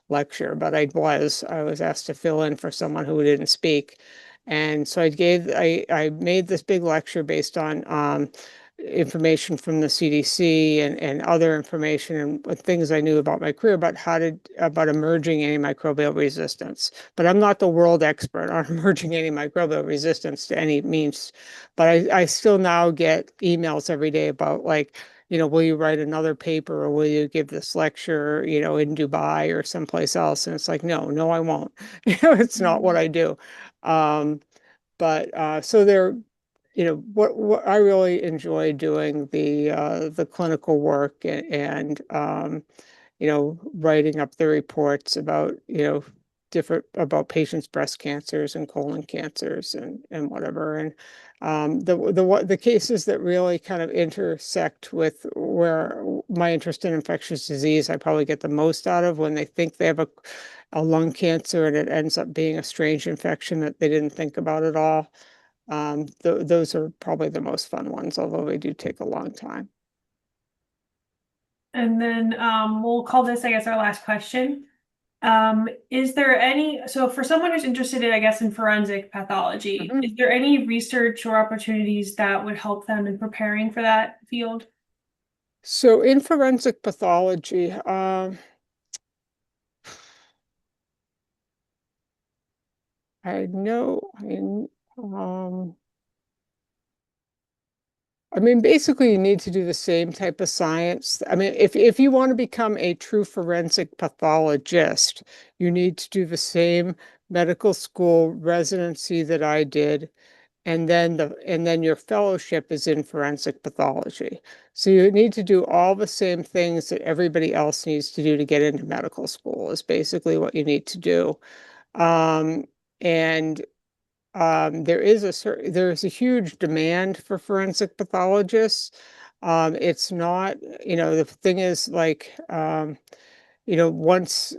lecture, but I was asked to fill in for someone who didn't speak. And so I made this big lecture based on information from the CDC and other information and things I knew about my career about emerging antimicrobial resistance. But I'm not the world expert on emerging antimicrobial resistance to any means. But I still now get emails every day about like, will you write another paper or will you give this lecture, in Dubai or someplace else? And it's like, no, I won't. It's not what I do. Um, so what I really enjoy doing the clinical work and writing up the reports about, different about patients' breast cancers and colon cancers and whatever. And the cases that really kind of intersect with where my interest in infectious disease, I probably get the most out of when they think they have a lung cancer and it ends up being a strange infection that they didn't think about at all. Those are probably the most fun ones, although they do take a long time. And then we'll call this, I guess, our last question. Is there so for someone who's interested in, I guess, in forensic pathology, Mhm. is there any research or opportunities that would help them in preparing for that field? So in forensic pathology, I know, I mean, basically, you need to do the same type of science. I mean, if you want to become a true forensic pathologist, you need to do the same medical school residency that I did, and then your fellowship is in forensic pathology. So you need to do all the same things that everybody else needs to do to get into medical school, is basically what you need to do. Um, and there's a huge demand for forensic pathologists. It's not, the thing is like, once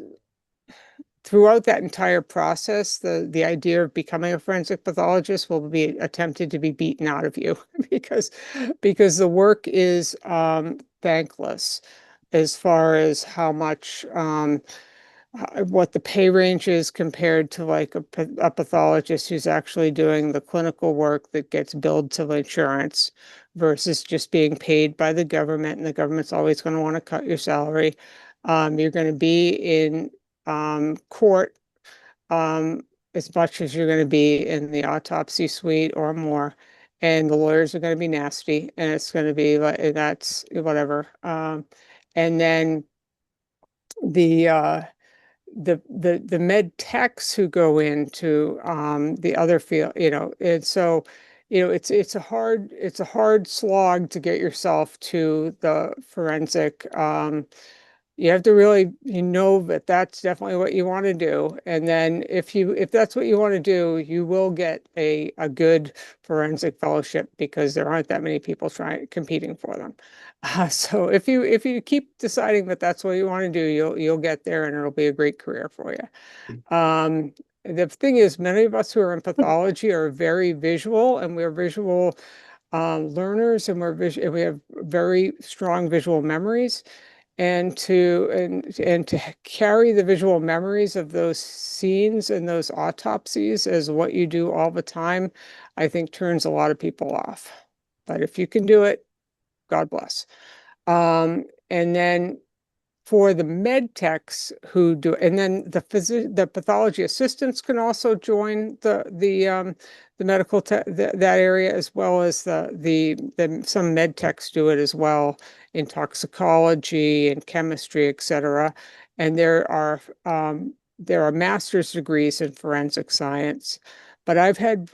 throughout that entire process, the idea of becoming a forensic pathologist will be attempted to be beaten out of you because the work is thankless as far as how much what the pay range is compared to like a pathologist who's actually doing the clinical work that gets billed to the insurance versus just being paid by the government, and the government's always going to want to cut your salary. You're going to be in court um, as much as you're going to be in the autopsy suite or more. And the lawyers are going to be nasty, and it's going to be like, that's whatever. And then the the med techs who go into the other field, and so it's a hard slog to get yourself to the forensic. You have to really that that's definitely what you want to do, and then if that's what you want to do, you will get a good forensic fellowship because there aren't that many people competing for them. So if you keep deciding that that's what you want to do, you'll get there, and it'll be a great career for you. The thing is, many of us who are in pathology are very visual, and we're visual learners, and and we have very strong visual memories. And to carry the visual memories of those scenes and those autopsies as what you do all the time, I think turns a lot of people off. But if you can do it, God bless. And then for the med techs who do, and then the pathology assistants can also join the medical that area, as well as some med techs do it as well in toxicology and chemistry, etc. And there are there are master's degrees in forensic science, but I've had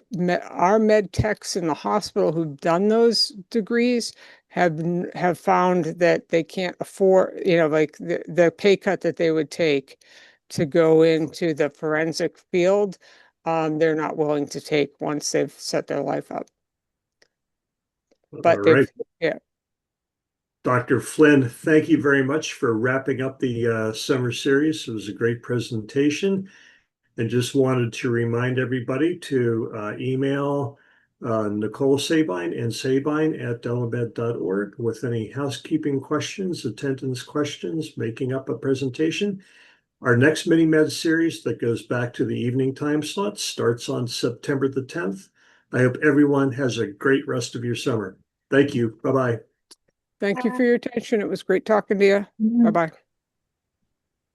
our med techs in the hospital who've done those degrees have found that they can't afford, like the pay cut that they would take to go into the forensic field, they're not willing to take once they've set their life up. All But right. yeah. Dr. Flynn, thank you very much for wrapping up the summer series. It was a great presentation. And just wanted to remind everybody to email Nicole Sabine and sabine@delamed.org with any housekeeping questions, attendance questions, making up a presentation. Our next mini-med series that goes back to the evening time slot starts on September the 10th. I hope everyone has a great rest of your summer. Thank you. Bye-bye. Thank you for your attention. It was great talking to you. Bye-bye.